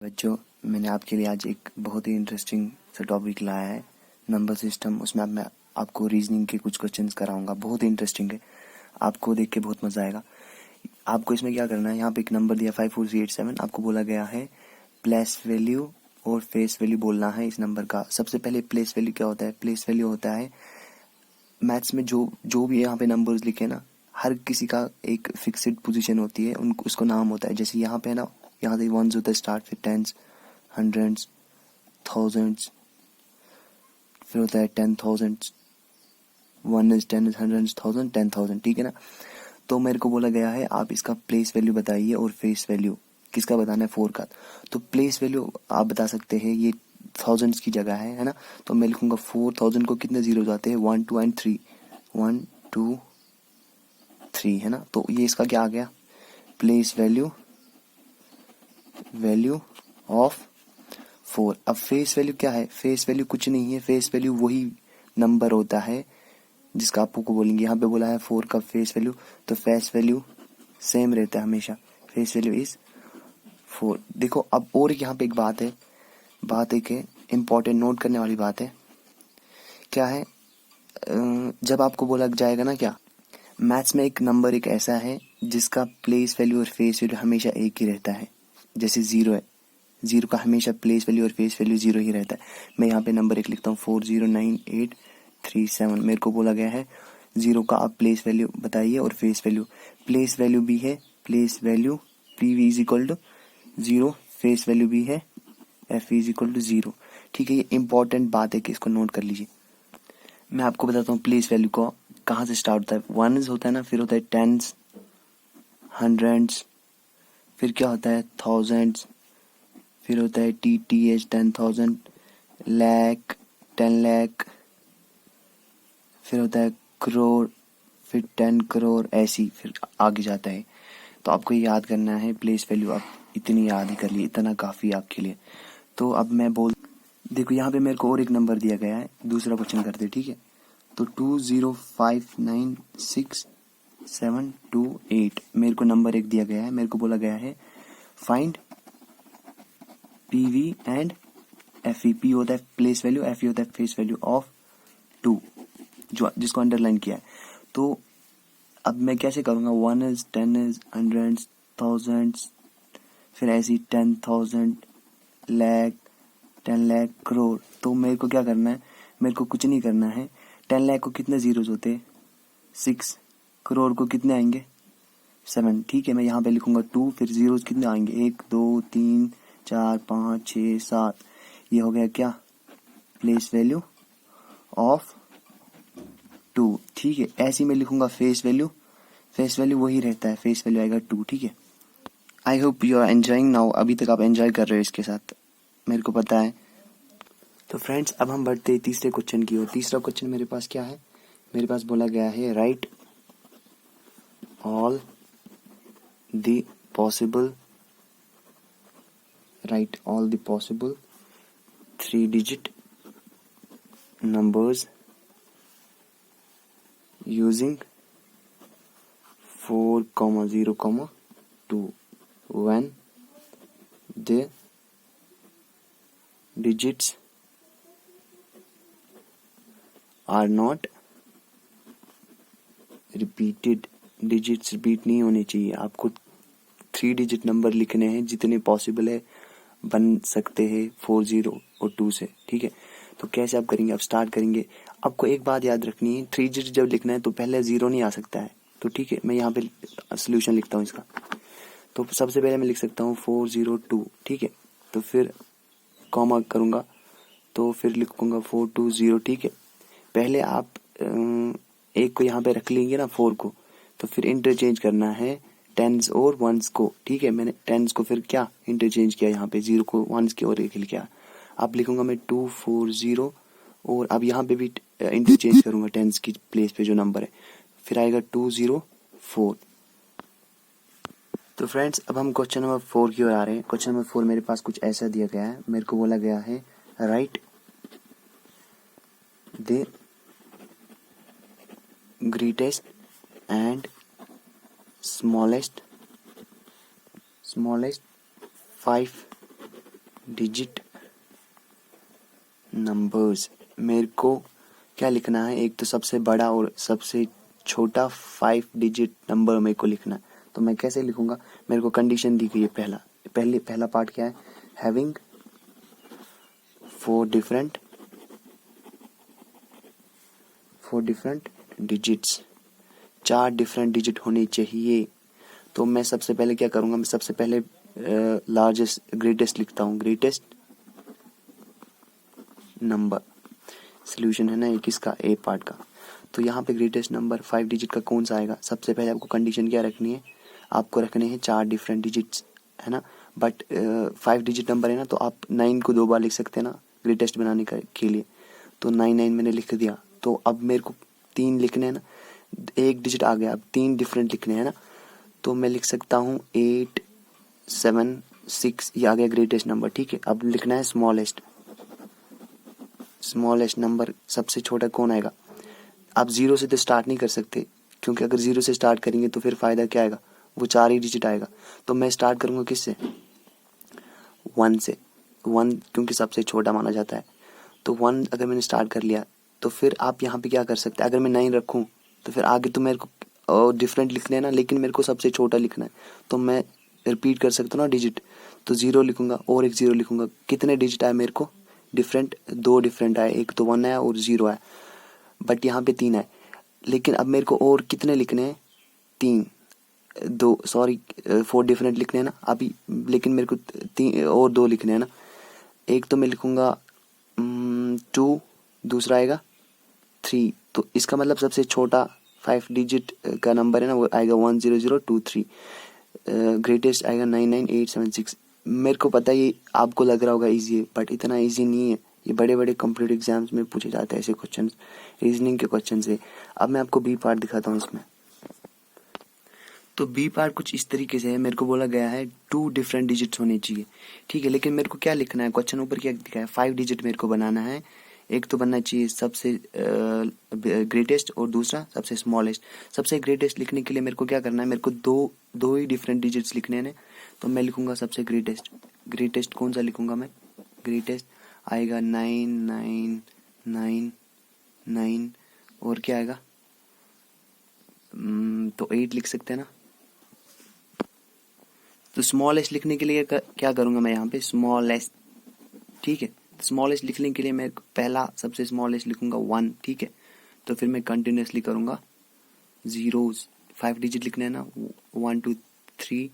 बच्चों, मैंने आपके लिए आज एक बहुत ही इंटरेस्टिंग सा टॉपिक लाया है, नंबर सिस्टम। उसमें अब मैं आपको रीजनिंग के कुछ क्वेश्चंस कराऊंगा। बहुत ही इंटरेस्टिंग है, आपको देख के बहुत मज़ा आएगा। आपको इसमें क्या करना है, यहाँ पे एक नंबर दिया 54387। आपको बोला गया है प्लेस वैल्यू और फेस वैल्यू बोलना है इस नंबर का। सबसे पहले प्लेस वैल्यू क्या होता है? प्लेस वैल्यू होता है मैथ्स में जो जो भी यहाँ पे नंबर्स लिखे ना, हर किसी का एक फिक्स्ड पोजीशन होती है, उनको उसको नाम होता है। जैसे यहाँ पे ना, यहाँ से वंस होता है स्टार्ट, फिर टेंस, हंड्रेड्स, थाउजेंड्स, फिर होता है 10,000। One is, ten is, hundred is, thousand, 10,000। ठीक है ना? तो मेरे को बोला गया है आप इसका प्लेस वैल्यू बताइए और फेस वैल्यू। किसका बताना है? 4 का। तो प्लेस वैल्यू आप बता सकते हैं, ये थाउजेंड्स की जगह है ना? तो मैं लिखूंगा 4,000 को कितने जीरो आते हैं? 1 2 एंड 3, 1 2 3, है ना? तो ये इसका क्या आ गया? Place value, value of 4। अब फेस वैल्यू क्या है? फेस वैल्यू कुछ नहीं है, फेस वैल्यू वही नंबर होता है जिसका आपको बोलेंगे। यहाँ पे बोला है 4 का फेस वैल्यू, तो फेस वैल्यू सेम रहता है हमेशा। Face value is 4। देखो अब और यहाँ पे एक बात है, बात एक है इम्पोर्टेंट, नोट करने वाली बात है। क्या है? जब आपको बोला जाएगा ना, क्या मैथ्स में एक नंबर एक ऐसा है जिसका प्लेस वैल्यू और फेस वैल्यू हमेशा एक ही रहता है। जैसे 0 है, 0 का हमेशा प्लेस वैल्यू और फेस वैल्यू 0 ही रहता है। मैं यहाँ पे नंबर एक लिखता हूँ 409837। मेरे को बोला गया है 0 का आप प्लेस वैल्यू बताइए और फेस वैल्यू। प्लेस वैल्यू भी है, place value PV is equal to 0, face value भी है FV इज इक्वल टू 0। ठीक है, ये इंपॉर्टेंट बात है कि इसको नोट कर लीजिए। मैं आपको बताता हूँ प्लेस वैल्यू को कहाँ से स्टार्ट होता है। वन होता है ना, फिर होता है टेंस, हंड्रेड्स, फिर क्या होता है थाउजेंड्स, फिर होता है TTH 10,000, लाख, 10 लाख, फिर होता है करोड़, फिर 10 करोड़, ऐसी फिर आगे जाता है। तो आपको ये याद करना है प्लेस वैल्यू। आप इतनी याद ही कर लिए, इतना काफ़ी आपके लिए। तो अब मैं देखो यहाँ पे मेरे को और एक नंबर दिया गया है, दूसरा क्वेश्चन करते, ठीक है? तो 2059678 मेरे को नंबर एक दिया गया है। मेरे को बोला गया है find PV and FV। P होता है प्लेस वैल्यू, FV होता है फेस वैल्यू ऑफ 2, जो जिसको अंडरलाइन किया है। तो अब मैं कैसे करूँगा? 1 इज, 10 इज, हंड्रेड्स, थाउजेंड्स, फिर ऐसी 10,000, लाख, 10 लाख, करोड़। तो मेरे को क्या करना है? मेरे को कुछ नहीं करना है। 10 लाख को कितने जीरोज होते हैं? 6। करोड़ को कितने आएंगे? 7। ठीक है, मैं यहाँ पे लिखूंगा 2, फिर जीरोज कितने आएंगे? 1 2 3 4 5 6 7। ये हो गया क्या? Place value of 2। ठीक है, ऐसे ही मैं लिखूंगा फेस वैल्यू। फेस वैल्यू वही रहता है, फेस वैल्यू आएगा 2। ठीक है, I hope you are enjoying now. अभी तक आप एंजॉय कर रहे हो इसके साथ, मेरे को पता है। तो फ्रेंड्स, अब हम बढ़ते हैं तीसरे क्वेश्चन की ओर। तीसरा क्वेश्चन मेरे पास क्या है? मेरे पास बोला गया है right all the possible, right all the possible 3-digit numbers using 4, 0, 2 when the digits are not repeated। Digits repeat नहीं होने चाहिए। आपको 3-digit नंबर लिखने हैं, जितने पॉसिबल है बन सकते हैं 4, 0 और 2 से। ठीक है, तो कैसे आप करेंगे? आप स्टार्ट करेंगे। आपको एक बात याद रखनी है, 3-digit जब लिखना है तो पहले 0 नहीं आ सकता है। तो ठीक है, मैं यहाँ पे सोल्यूशन लिखता हूँ इसका। तो सबसे पहले मैं लिख सकता हूँ 402। ठीक है, तो फिर कॉमा करूँगा, तो फिर लिखूंगा 420। ठीक है, पहले आप एक को यहाँ पे रख लेंगे ना 4 को, तो फिर इंटरचेंज करना है टेंस और वंस को। ठीक है, मैंने टेंस को फिर क्या इंटरचेंज किया, यहाँ पे 0 को वंस की ओर किया। अब लिखूंगा मैं 240, और अब यहाँ पे भी इंटरचेंज करूंगा टेंस की प्लेस पे जो नंबर है, फिर आएगा 204। तो फ्रेंड्स, अब हम क्वेश्चन नंबर 4 की ओर आ रहे हैं। क्वेश्चन नंबर 4 मेरे पास कुछ ऐसा दिया गया है। मेरे को बोला गया है right the greatest and smallest 5 digit numbers. मेरे को क्या लिखना है, एक तो सबसे बड़ा और सबसे छोटा 5 डिजिट नंबर मेरे को लिखना है। तो मैं कैसे लिखूंगा, मेरे को कंडीशन दी गई है। पहला पार्ट क्या है, having 4 different digits, 4 different digit होने चाहिए। तो मैं सबसे पहले क्या करूंगा, मैं सबसे पहले लार्जेस्ट ग्रेटेस्ट लिखता हूँ, ग्रेटेस्ट नंबर। सोल्यूशन है ना ये किसका, ए पार्ट का। तो यहाँ पे ग्रेटेस्ट नंबर 5 डिजिट का कौन सा आएगा, सबसे पहले आपको कंडीशन क्या रखनी है, आपको रखने हैं 4 डिफरेंट डिजिट्स, है ना। बट 5 डिजिट नंबर है ना, तो आप 9 को 2 बार लिख सकते हैं ना ग्रेटेस्ट बनाने के लिए। तो 9 मैंने लिख दिया। तो अब मेरे को 3 लिखने हैं ना, एक डिजिट आ गया, अब 3 डिफरेंट लिखने हैं ना। तो मैं लिख सकता हूँ 8 7 6, ये आ गया ग्रेटेस्ट नंबर, ठीक है। अब लिखना है स्मॉलेस्ट नंबर, सबसे छोटा कौन आएगा। आप 0 से तो स्टार्ट नहीं कर सकते, क्योंकि अगर 0 से स्टार्ट करेंगे तो फिर फायदा क्या आएगा, वो 4 ही डिजिट आएगा। तो मैं स्टार्ट करूंगा किससे, 1 से, 1 क्योंकि सबसे छोटा माना जाता है। तो 1 अगर मैंने स्टार्ट कर लिया, तो फिर आप यहाँ पे क्या कर सकते हैं, अगर मैं 9 रखूँ तो फिर आगे तो मेरे को डिफरेंट लिखने हैं ना, लेकिन मेरे को सबसे छोटा लिखना है। तो मैं रिपीट कर सकता हूँ ना डिजिट, तो 0 लिखूंगा और एक 0 लिखूंगा। कितने डिजिट आए मेरे को, डिफरेंट 2 डिफरेंट आए, एक तो 1 आया और 0 आया, बट यहाँ पे 3 आए। लेकिन अब मेरे को और कितने लिखने हैं, 4 डिफरेंट लिखने हैं ना अभी, लेकिन मेरे को 3 और 2 लिखने हैं ना। एक तो मैं लिखूंगा 2, दूसरा आएगा 3। तो इसका मतलब सबसे छोटा 5 डिजिट का नंबर है ना, वो आएगा 10023। ग्रेटेस्ट आएगा 99876। मेरे को पता है ये आपको लग रहा होगा इजी है, बट इतना इजी नहीं है। ये बड़े बड़े कॉम्पिटिटिव एग्जाम्स में पूछे जाते हैं ऐसे क्वेश्चन, रीजनिंग के क्वेश्चन से। अब मैं आपको बी पार्ट दिखाता हूँ इसमें। तो बी पार्ट कुछ इस तरीके से है, मेरे को बोला गया है 2 डिफरेंट डिजिट्स होने चाहिए, ठीक है। लेकिन मेरे को क्या लिखना है, क्वेश्चन ऊपर क्या दिखा है, 5 डिजिट मेरे को बनाना है। एक तो बनना चाहिए सबसे ग्रेटेस्ट और दूसरा सबसे स्मॉलेस्ट। सबसे ग्रेटेस्ट लिखने के लिए मेरे को क्या करना है, मेरे को दो ही डिफरेंट डिजिट्स लिखने हैं। तो मैं लिखूंगा सबसे ग्रेटेस्ट कौन सा लिखूंगा मैं, ग्रेटेस्ट आएगा 9999 और क्या आएगा, तो 8 लिख सकते हैं ना। तो स्मॉलेस्ट लिखने के लिए क्या करूंगा मैं यहाँ पे, स्मॉलेस्ट, ठीक है। स्मॉलेस्ट लिखने के लिए मैं पहला सबसे स्मॉलेस्ट लिखूंगा 1, ठीक है। तो फिर मैं कंटिन्यूसली करूंगा जीरोस, 5 डिजिट लिखने हैं ना, 1 2 3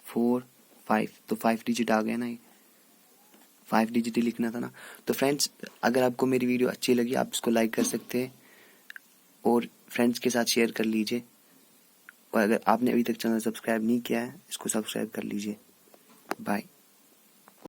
4 5। तो 5 डिजिट आ गया ना, ये 5 डिजिट ही लिखना था ना। तो फ्रेंड्स, अगर आपको मेरी वीडियो अच्छी लगी आप इसको लाइक कर सकते हैं और फ्रेंड्स के साथ शेयर कर लीजिए। और अगर आपने अभी तक चैनल सब्सक्राइब नहीं किया है, इसको सब्सक्राइब कर लीजिए। बाय।